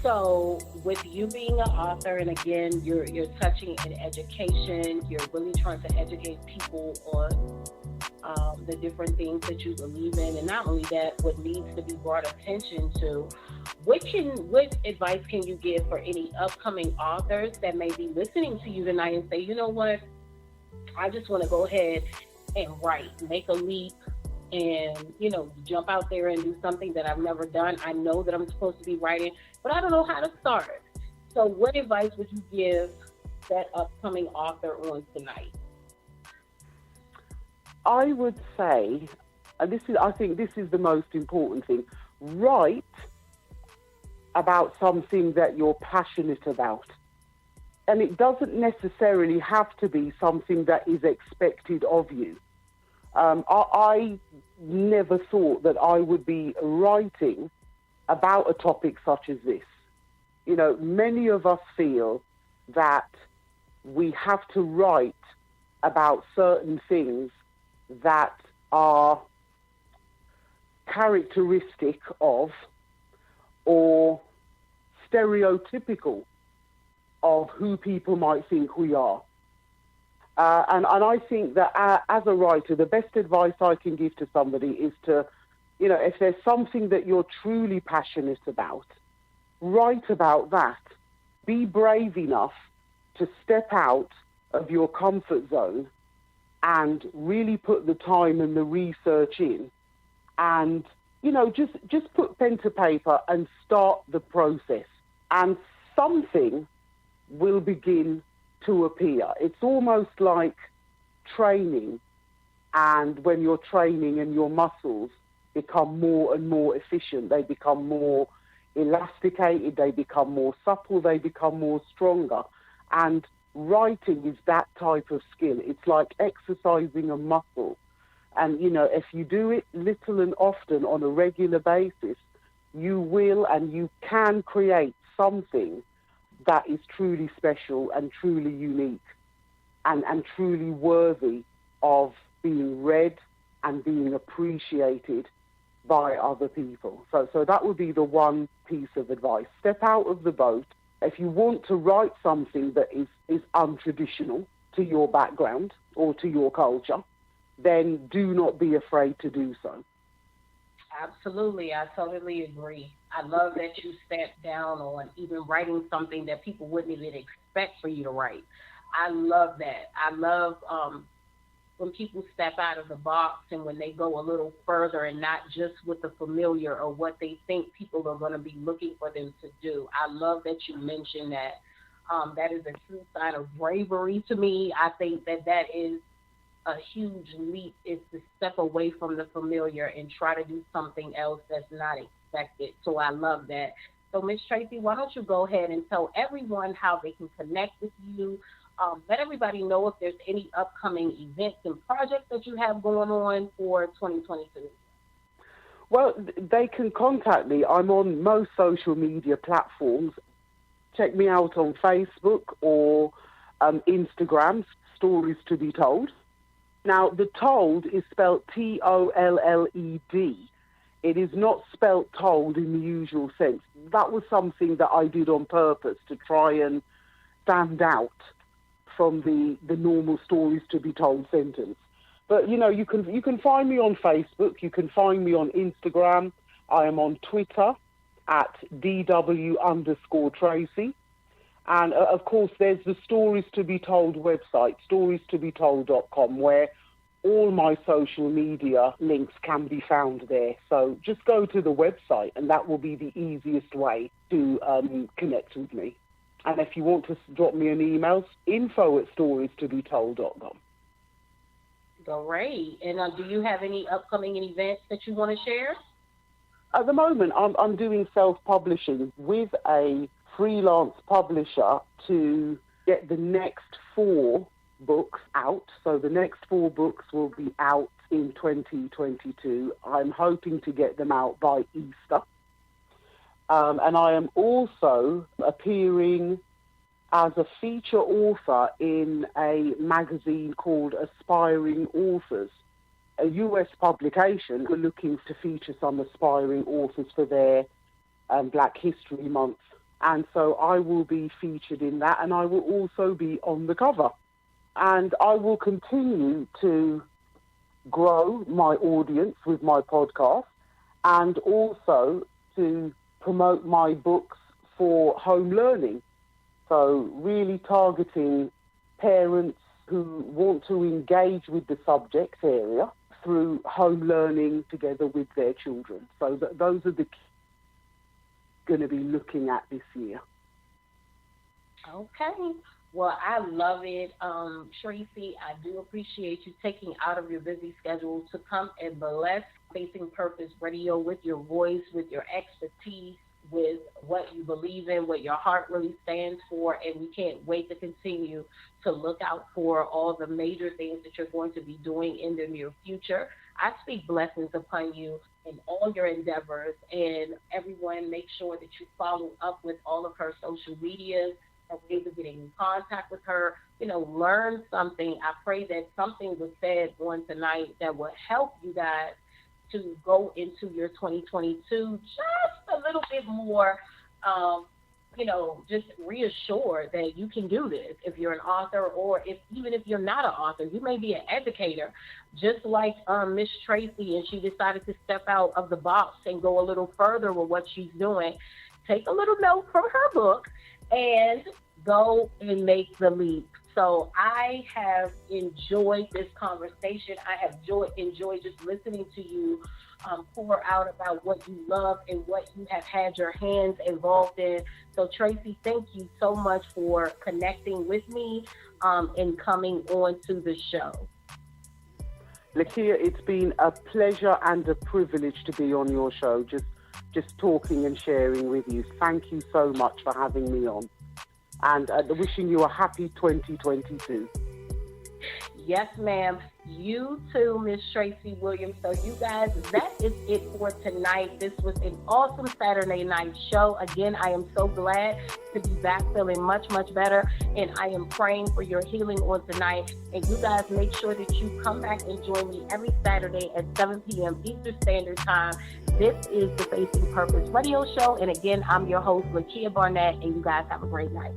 So, with you being an author, and again, you're touching in education, you're really trying to educate people on the different things that you believe in, and not only that, what needs to be brought attention to. What advice can you give for any upcoming authors that may be listening to you tonight and say, you know what, I just want to go ahead and write, make a leap, and jump out there and do something that I've never done. I know that I'm supposed to be writing, but I don't know how to start. So, what advice would you give that upcoming author on tonight? I would say, and I think this is the most important thing, write about something that you're passionate about. And it doesn't necessarily have to be something that is expected of you. I never thought that I would be writing about a topic such as this. Many of us feel that we have to write about certain things that are characteristic of or stereotypical of who people might think we are. And I think that as a writer, the best advice I can give to somebody is to, if there's something that you're truly passionate about, write about that. Be brave enough to step out of your comfort zone and really put the time and the research in. And, just put pen to paper and start the process. And something will begin to appear. It's almost like training, and when you're training and your muscles become more and more efficient, they become more elasticated, they become more supple, they become more stronger. And writing is that type of skill. It's like exercising a muscle. And, if you do it little and often on a regular basis, you will and you can create something that is truly special and truly unique and truly worthy of being read and being appreciated by other people. So that would be the one piece of advice. Step out of the boat. If you want to write something that is untraditional to your background or to your culture, then do not be afraid to do so. Absolutely, I totally agree. I love that you stepped down on even writing something that people wouldn't even expect for you to write. I love that. I love when people step out of the box and when they go a little further and not just with the familiar or what they think people are going to be looking for them to do. I love that you mentioned that. That is a true sign of bravery to me. I think that is a huge leap, is to step away from the familiar and try to do something else that's not expected. So I love that. So Miss Tracy, why don't you go ahead and tell everyone how they can connect with you? Let everybody know if there's any upcoming events and projects that you have going on for 2022. Well, they can contact me. I'm on most social media platforms. Check me out on Facebook or Instagram, Stories to be Told. Now, the told is spelled Tolled. It is not spelt told in the usual sense. That was something that I did on purpose to try and stand out from the normal Stories to be Told sentence. But, you can find me on Facebook. You can find me on Instagram. I am on Twitter at DW_Tracy. And, of course, there's the Stories to be Told website, storiestobetold.com, where all my social media links can be found there. So just go to the website, and that will be the easiest way to connect with me. And if you want to drop me an email, info@storiestobetold.com. Great. And do you have any upcoming events that you want to share? At the moment, I'm doing self-publishing with a freelance publisher to get the next 4 books out. So the next 4 books will be out in 2022. I'm hoping to get them out by Easter. And I am also appearing as a feature author in a magazine called Aspiring Authors, a US publication. We're looking to feature some aspiring authors for their Black History Month And so I will be featured in that, and I will also be on the cover. And I will continue to grow my audience with my podcast, and also to promote my books for home learning. So really targeting parents who want to engage with the subject area through home learning together with their children. So those are the going to be looking at this year. Okay. Well, I love it. Tracy, I do appreciate you taking out of your busy schedule to come and bless Facing Purpose Radio with your voice, with your expertise, with what you believe in, what your heart really stands for, and we can't wait to continue to look out for all the major things that you're going to be doing in the near future. I speak blessings upon you in all your endeavors, and everyone make sure that you follow up with all of her social medias, her ways of getting in contact with her, learn something. I pray that something was said on tonight that will help you guys to go into your 2022 just a little bit more, just reassure that you can do this. If you're an author, or even if you're not an author, you may be an educator, just like Miss Tracy, and she decided to step out of the box and go a little further with what she's doing. Take a little note from her book and go and make the leap. So I have enjoyed this conversation. I have enjoyed just listening to you pour out about what you love and what you have had your hands involved in. So Tracy, thank you so much for connecting with me and coming on to the show. Lakia, it's been a pleasure and a privilege to be on your show, just talking and sharing with you. Thank you so much for having me on. And wishing you a happy 2022. Yes, ma'am. You too, Miss Tracy Williams. So you guys, that is it for tonight. This was an awesome Saturday night show. Again, I am so glad to be back feeling much, much better. And I am praying for your healing on tonight. And you guys make sure that you come back and join me every Saturday at 7 p.m. Eastern Standard Time. This is the Facing Purpose Radio Show. And again, I'm your host, Lakia Barnett. And you guys have a great night.